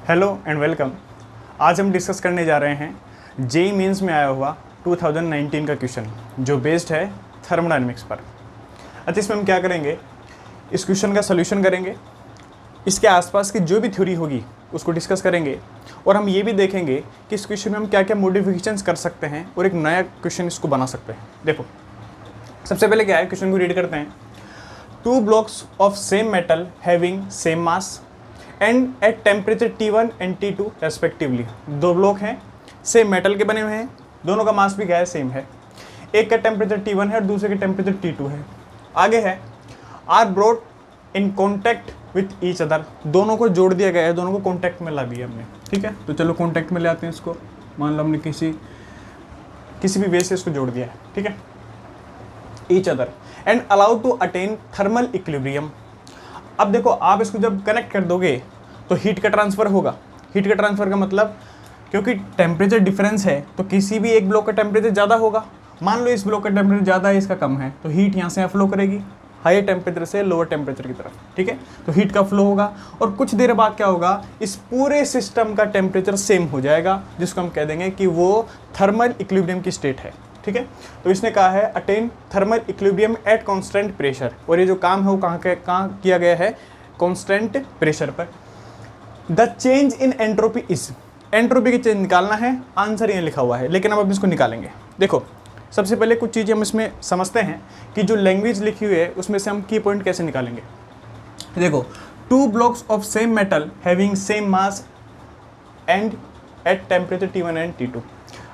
Hello and welcome. आज हम discuss करने जा रहे हैं जेईई मेंस में आया हुआ 2019 का क्वेश्चन जो बेस्ड है थर्मोडायनेमिक्स पर। अच्छा, इसमें हम क्या करेंगे, इस क्वेश्चन का सॉल्यूशन करेंगे, इसके आसपास की जो भी थ्योरी होगी उसको डिस्कस करेंगे और हम ये भी देखेंगे कि इस क्वेश्चन में हम क्या क्या मॉडिफिकेशंस कर सकते हैं और एक नया क्वेश्चन इसको बना सकते हैं। देखो, सबसे पहले क्या है, क्वेश्चन को रीड करते हैं। 2 blocks of same metal having same mass and at temperature T1 and T2 respectively। 2 block हैं, सेम मेटल के बने हुए हैं, दोनों का मास भी क्या है, सेम है। एक का टेम्परेचर T1 है और दूसरे का टेम्परेचर T2 है। आगे है are brought in contact with each other, दोनों को जोड़ दिया गया है, दोनों को कॉन्टैक्ट में ला दिया हमने। ठीक है, तो चलो कॉन्टैक्ट में ले आते हैं इसको। मान लो हमने किसी भी वे से इसको जोड़ दिया है। ठीक है, each other and allowed to attain thermal equilibrium. अब देखो, आप इसको जब कनेक्ट कर दोगे तो हीट का ट्रांसफ़र होगा। हीट का ट्रांसफ़र का मतलब, क्योंकि टेम्परेचर डिफरेंस है तो किसी भी एक ब्लॉक का टेम्परेचर ज़्यादा होगा। मान लो इस ब्लॉक का टेम्परेचर ज़्यादा है, इसका कम है, तो हीट यहाँ से फ्लो करेगी हायर टेम्परेचर से लोअर टेम्परेचर की तरफ। ठीक है, तो हीट का फ्लो होगा और कुछ देर बाद क्या होगा, इस पूरे सिस्टम का टेम्परेचर सेम हो जाएगा, जिसको हम कह देंगे कि वो थर्मल इक्विलिब्रियम की स्टेट है। ठीक है, तो इसने कहा है attain thermal equilibrium at constant pressure, और ये जो काम है वो कहाँ किया गया है, कांस्टेंट प्रेशर पर। The change in entropy is, entropy की चेंज निकालना है, आंसर यहाँ लिखा हुआ है, लेकिन अब इसको निकालेंगे। देखो, सबसे पहले कुछ चीज़ें हम इसमें समझते हैं कि जो लैंग्वेज लिखी हुई है उसमें से हम की पॉइंट कैसे निकालेंगे। देखो, 2 blocks of same metal having same mass and at temperature T1 and T2।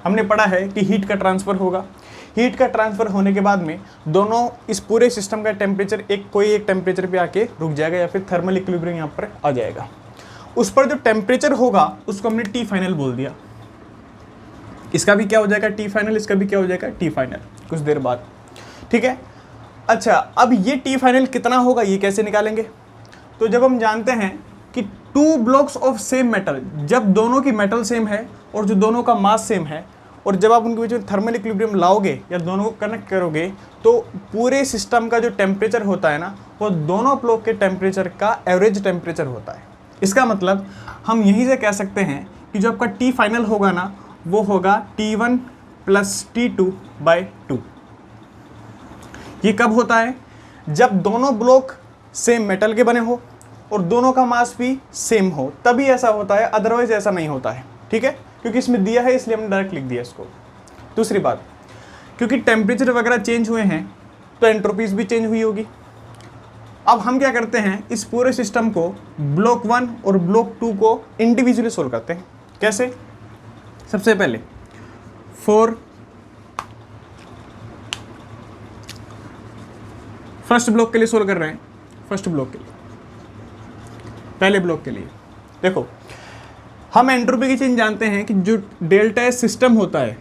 हमने पढ़ा है कि हीट का ट्रांसफ़र होगा। हीट का ट्रांसफ़र होने के बाद में दोनों इस पूरे सिस्टम का टेम्परेचर कोई एक टेम्परेचर पे आके रुक जाएगा या फिर थर्मल इक्विलिब्रियम यहाँ पर आ जाएगा। उस पर जो टेम्परेचर होगा उसको हमने टी फाइनल बोल दिया। इसका भी क्या हो जाएगा, टी फाइनल, इसका भी क्या हो जाएगा, टी फाइनल, कुछ देर बाद। ठीक है, अच्छा, अब ये टी फाइनल कितना होगा ये कैसे निकालेंगे। तो जब हम जानते हैं कि 2 blocks ऑफ सेम मेटल, जब दोनों की मेटल सेम है और जो दोनों का मास सेम है, और जब आप उनके बीच में थर्मल इक्विलिब्रियम लाओगे या दोनों को कनेक्ट करोगे तो पूरे सिस्टम का जो टेम्परेचर होता है ना, वो दोनों ब्लॉक के टेम्परेचर का एवरेज टेम्परेचर होता है। इसका मतलब हम यहीं से कह सकते हैं कि जो आपका टी फाइनल होगा ना, वो होगा T1 + T2/2। ये कब होता है, जब दोनों ब्लॉक सेम मेटल के बने हो और दोनों का मास भी सेम हो, तभी ऐसा होता है, अदरवाइज ऐसा नहीं होता है। ठीक है, क्योंकि इसमें दिया है इसलिए हमने डायरेक्ट लिख दिया इसको। दूसरी बात, क्योंकि टेम्परेचर वगैरह चेंज हुए हैं तो एंट्रोपीज भी चेंज हुई होगी। अब हम क्या करते हैं, इस पूरे सिस्टम को ब्लॉक 1 और ब्लॉक 2 को इंडिविजुअली सोल्व करते हैं। कैसे, सबसे पहले फर्स्ट ब्लॉक के लिए सोल्व कर रहे हैं। फर्स्ट ब्लॉक के लिए, पहले ब्लॉक के लिए देखो, हम एंट्रोपी की चेंज जानते हैं कि जो डेल्टा एस सिस्टम होता है,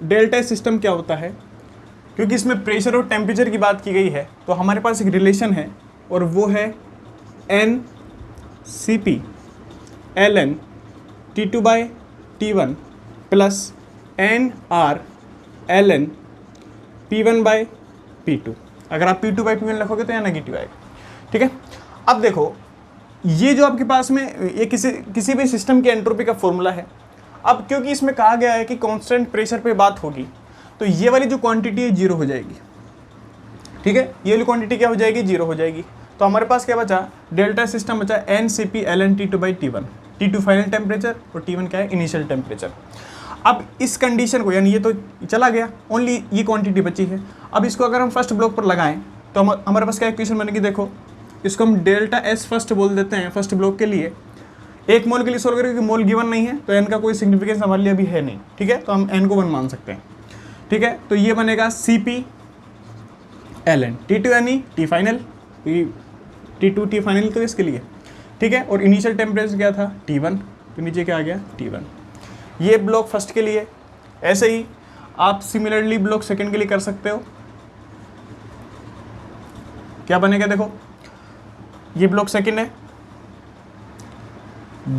डेल्टा एस सिस्टम क्या होता है, क्योंकि इसमें प्रेशर और टेम्परेचर की बात की गई है तो हमारे पास एक रिलेशन है और वो है NCP ln T2/T1 plus NR ln P1/P2। अगर आप P2/P1 लिखोगे तो यहाँ नेगेटिव आएगा। ठीक है, अब देखो, ये जो आपके पास में ये किसी भी सिस्टम की एंट्रोपी का फॉर्मूला है। अब क्योंकि इसमें कहा गया है कि कांस्टेंट प्रेशर पे बात होगी तो ये वाली जो क्वांटिटी है 0 हो जाएगी। ठीक है, ये वाली क्वांटिटी क्या हो जाएगी, 0 हो जाएगी। तो हमारे पास क्या बचा, डेल्टा सिस्टम बचा NCP ln T2/T1। T2 final temperature और T1 क्या है, इनिशियल टेम्परेचर। अब इस कंडीशन को, यानी ये तो चला गया, ओनली ये क्वांटिटी बची है। अब इसको अगर हम फर्स्ट ब्लॉक पर लगाएं तो हमारे पास क्या इक्वेशन बनेगी, देखो, इसको हम डेल्टा एस फर्स्ट बोल देते हैं फर्स्ट ब्लॉक के लिए। 1 मोल के लिए सोल्व करेंगे, मोल गिवन नहीं है तो एन का कोई सिग्निफिकेंस हमारे लिए अभी है नहीं। ठीक है, तो हम एन को 1 मान सकते हैं। ठीक है, तो ये बनेगा CP ln T2 यानी T final, T2 T final तो इसके लिए। ठीक है, और इनिशियल टेम्परेचर क्या था, T1, तो नीचे क्या आ गया, T1। ये ब्लॉक फर्स्ट के लिए। ऐसे ही आप सिमिलरली ब्लॉक सेकंड के लिए कर सकते हो। क्या बनेगा, देखो, ये ब्लॉक सेकंड है,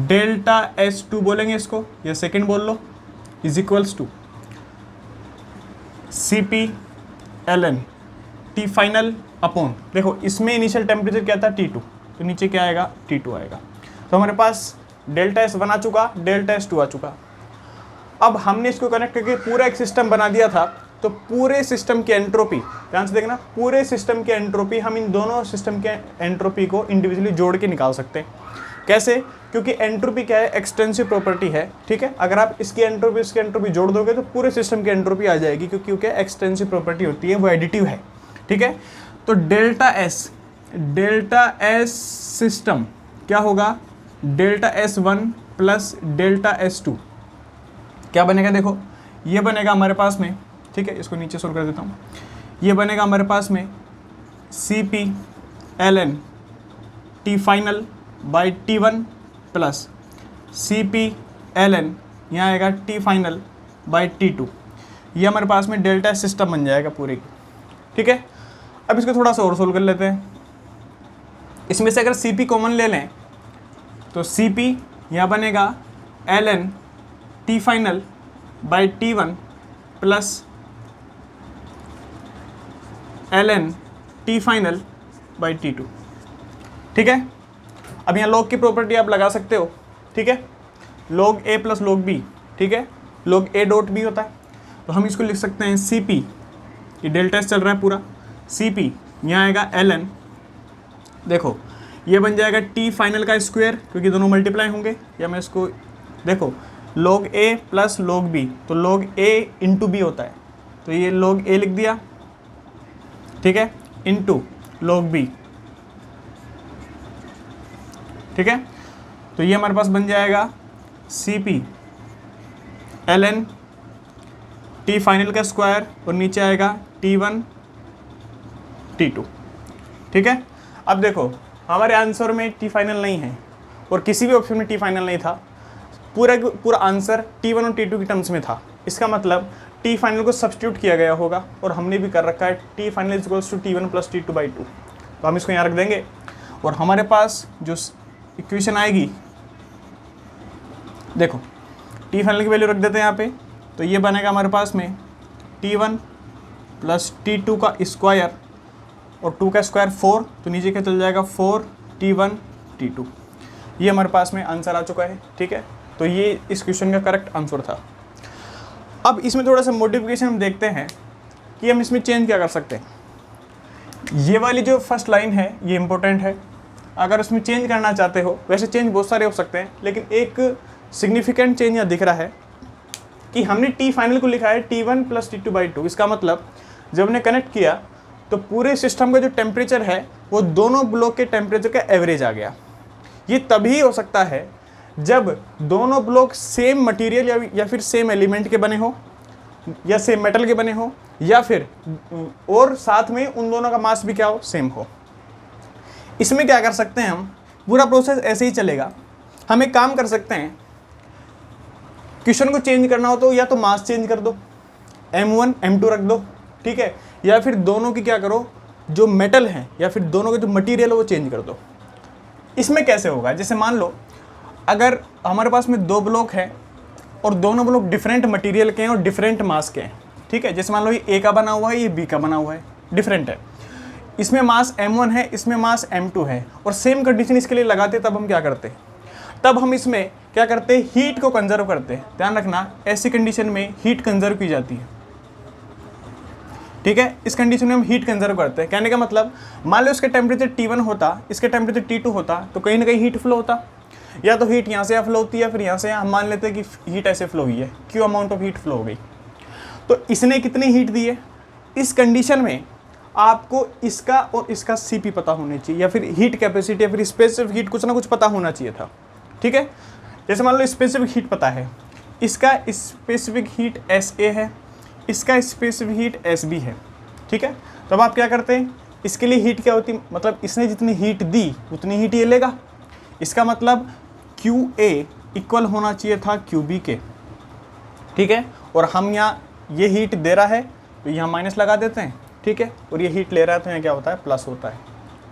डेल्टा S2 बोलेंगे इसको, या सेकंड बोल लो, is equals to CP ln T final upon, देखो इसमें इनिशियल टेम्परेचर क्या था, T2, तो नीचे क्या आएगा, T2 आएगा। तो हमारे पास डेल्टा एस 1 आ चुका, डेल्टा एस 2 आ चुका। अब हमने इसको कनेक्ट करके पूरा एक सिस्टम बना दिया था, तो पूरे सिस्टम की एंट्रोपी, ध्यान से देखना, पूरे सिस्टम की एंट्रोपी हम इन दोनों सिस्टम के एंट्रोपी को इंडिविजुअली जोड़ के निकाल सकते हैं। कैसे? क्योंकि एंट्रोपी क्या है, एक्सटेंसिव प्रॉपर्टी है, ठीक है। अगर आप इसकी एंट्रोपी जोड़ दोगे तो पूरे सिस्टम की एंट्रोपी आ जाएगी, क्योंकि क्या एक्सटेंसिव प्रॉपर्टी होती है, वो एडिटिव है, ठीक है। तो डेल्टा एस सिस्टम क्या होगा, delta S 1 plus delta S 2 क्या बनेगा, देखो ये बनेगा हमारे पास में, ठीक है, इसको नीचे सोल्व कर देता हूँ। ये बनेगा हमारे पास में C P L N T final by T1 plus C P L N, यहाँ आएगा टी फाइनल बाई T2। ये हमारे पास में डेल्टा सिस्टम बन जाएगा पूरे की, ठीक है। अब इसको थोड़ा सा और सोल्व कर लेते हैं। इसमें से अगर सी पी कॉमन ले लें तो सी पी यहाँ बनेगा L N T final by T1 plus L N T final by T2, ठीक है। अब यहाँ लॉग की प्रॉपर्टी आप लगा सकते हो, ठीक है, log a plus log b, ठीक है, log a डॉट b होता है। तो हम इसको लिख सकते हैं सी पी, ये डेल्टा एस चल रहा है पूरा, सी पी यहाँ आएगा एल एन, देखो ये बन जाएगा टी फाइनल का स्क्वायर, क्योंकि दोनों मल्टीप्लाई होंगे, या मैं इसको देखो log a plus log b, तो log a इंटू बी होता है, तो ये log a लिख दिया, ठीक है, इंटू log b, ठीक है। तो ये हमारे पास बन जाएगा C P L N T final का स्क्वायर और नीचे आएगा T1 T2, ठीक है। अब देखो हमारे आंसर में टी फाइनल नहीं है और किसी भी ऑप्शन में टी फाइनल नहीं था, पूरा आंसर T1 और T2 की टर्म्स में था। इसका मतलब टी फाइनल को सब्स्टिट्यूट किया गया होगा, और हमने भी कर रखा है T final is equals to T1 plus T2 by 2। तो हम इसको यहाँ रख देंगे और हमारे पास जो इक्वेशन आएगी, देखो टी फाइनल की वैल्यू रख देते हैं यहाँ पे, तो ये बनेगा हमारे पास में T1 प्लस T2 का स्क्वायर और 2 का स्क्वायर 4, तो नीचे क्या चल जाएगा 4 T1 T2। ये हमारे पास में आंसर आ चुका है, ठीक है। तो ये इस क्वेश्चन का करेक्ट आंसर था। अब इसमें थोड़ा सा मॉडिफिकेशन हम देखते हैं कि हम इसमें चेंज क्या कर सकते हैं। ये वाली जो फर्स्ट लाइन है ये इंपॉर्टेंट है, अगर उसमें चेंज करना चाहते हो, वैसे चेंज बहुत सारे हो सकते हैं, लेकिन एक सिग्निफिकेंट चेंज यहाँ दिख रहा है कि हमने टी फाइनल को लिखा है T1 प्लस T2 बाई 2। इसका मतलब जब हमने कनेक्ट किया तो पूरे सिस्टम का जो टेम्परेचर है वो दोनों ब्लॉक के टेम्परेचर का एवरेज आ गया। ये तभी हो सकता है जब दोनों ब्लॉक सेम मटेरियल या फिर सेम एलिमेंट के बने हो, या सेम मेटल के बने हो, या फिर और साथ में उन दोनों का मास भी क्या हो, सेम हो। इसमें क्या कर सकते हैं हम, पूरा प्रोसेस ऐसे ही चलेगा। हम एक काम कर सकते हैं, क्वेश्चन को चेंज करना हो तो या तो मास चेंज कर दो, M1 M2 रख दो, ठीक है, या फिर दोनों की क्या करो, जो मेटल है या फिर दोनों के जो मटेरियल है वो चेंज कर दो। इसमें कैसे होगा, जैसे मान लो अगर हमारे पास में 2 ब्लॉक है और दोनों ब्लॉक डिफरेंट मटेरियल के हैं और डिफरेंट मास के हैं, ठीक है। जैसे मान लो ये ए का बना हुआ है, ये बी का बना हुआ है, डिफरेंट है, इसमें मास M1 है, इसमें मास M2 है, और सेम कंडीशन इसके लिए लगाते, तब हम क्या करते, तब हम इसमें क्या करते, हीट को कंजर्व करते हैं। ध्यान रखना, ऐसी कंडीशन में हीट कंजर्व की जाती है, ठीक है। इस कंडीशन में हम हीट कंजर्व करते हैं। कहने का मतलब मान लो इसका टेम्परेचर T1 होता, इसका टेम्परेचर T2 होता, तो कहीं ना कहीं हीट फ्लो होता, या तो हीट यहाँ से फ्लो होती है, फिर यहाँ से हम मान लेते हैं कि हीट ऐसे फ्लो हुई है, क्यों अमाउंट ऑफ हीट फ्लो हो गई। तो इसने कितनी हीट दी है, इस कंडीशन में आपको इसका और इसका Cp पता होने चाहिए, या फिर हीट कैपेसिटी या फिर स्पेसिफिक हीट कुछ ना कुछ पता होना चाहिए था, ठीक है। जैसे मान लो स्पेसिफिक हीट पता है, इसका स्पेसिफिक हीट SA है, इसका स्पेसिफिक हीट SB है, ठीक है। तो अब आप क्या करते हैं, इसके लिए हीट क्या होती, मतलब इसने जितनी हीट दी उतनी हीट ये लेगा। इसका मतलब QA इक्वल होना चाहिए था QB के, ठीक है। और हम यहाँ ये हीट दे रहा है तो यहाँ माइनस लगा देते हैं, ठीक है, और ये हीट ले रहा है तो यहाँ क्या होता है, प्लस होता है,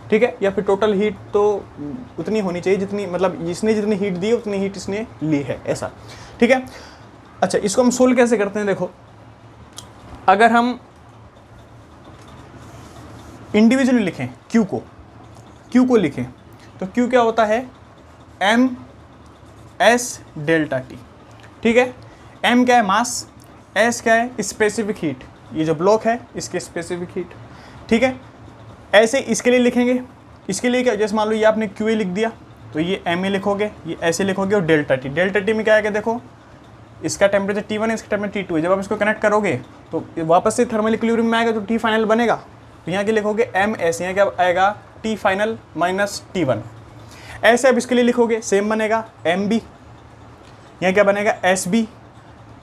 ठीक है। या फिर टोटल हीट तो उतनी होनी चाहिए जितनी, मतलब इसने जितनी हीट दी उतनी हीट इसने ली है, ऐसा, ठीक है। अच्छा, इसको हम सोल्व कैसे करते हैं, देखो अगर हम इंडिविजुअली लिखें Q को लिखें तो Q क्या होता है, M एस डेल्टा टी, ठीक है। एम क्या है, मास, एस क्या है, स्पेसिफिक हीट, ये जो ब्लॉक है इसकी स्पेसिफिक हीट, ठीक है। ऐसे इसके लिए लिखेंगे, इसके लिए क्या, जैसे मान लो ये आपने क्यू ए लिख दिया तो ये एम ए लिखोगे, ये ऐसे लिखोगे, और डेल्टा टी में क्या आएगा, देखो इसका टेम्परेचर T1 है, इसका टेम्परेचर T2 है। जब आप इसको कनेक्ट करोगे तो वापस से थर्मल इक्विलिब्रियम में आएगा तो T फाइनल बनेगा। तो यहाँ के लिखोगे एम एस, यहाँ क्या आएगा T फाइनल माइनस T1। ऐसे अब इसके लिए लिखोगे सेम बनेगा एम बी, यहाँ क्या बनेगा S B,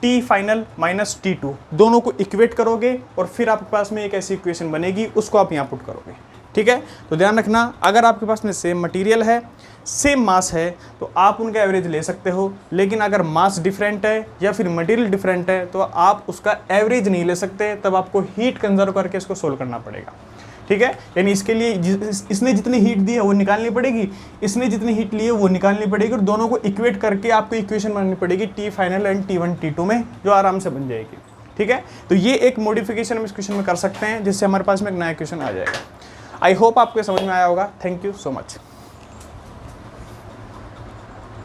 T final minus T2, दोनों को इक्वेट करोगे और फिर आपके पास में एक ऐसी इक्वेशन बनेगी, उसको आप यहाँ पुट करोगे, ठीक है। तो ध्यान रखना, अगर आपके पास में सेम मटेरियल है, सेम मास है, तो आप उनका एवरेज ले सकते हो, लेकिन अगर मास डिफरेंट है या फिर मटेरियल डिफरेंट है तो आप उसका एवरेज नहीं ले सकते, तब आपको हीट कंजर्व करके इसको सोल्व करना पड़ेगा, ठीक है। यानी इसके लिए इसने जितनी हीट दी है वो निकालनी पड़ेगी, इसने जितनी हीट ली है वो निकालनी पड़ेगी, और दोनों को इक्वेट करके आपको इक्वेशन बनानी पड़ेगी T final and T1 T2 में, जो आराम से बन जाएगी, ठीक है। तो ये एक मॉडिफिकेशन हम इस क्वेश्चन में कर सकते हैं, जिससे हमारे पास में एक नया क्वेश्चन आ जाएगा। आई होप आपको समझ में आया होगा। Thank you so much.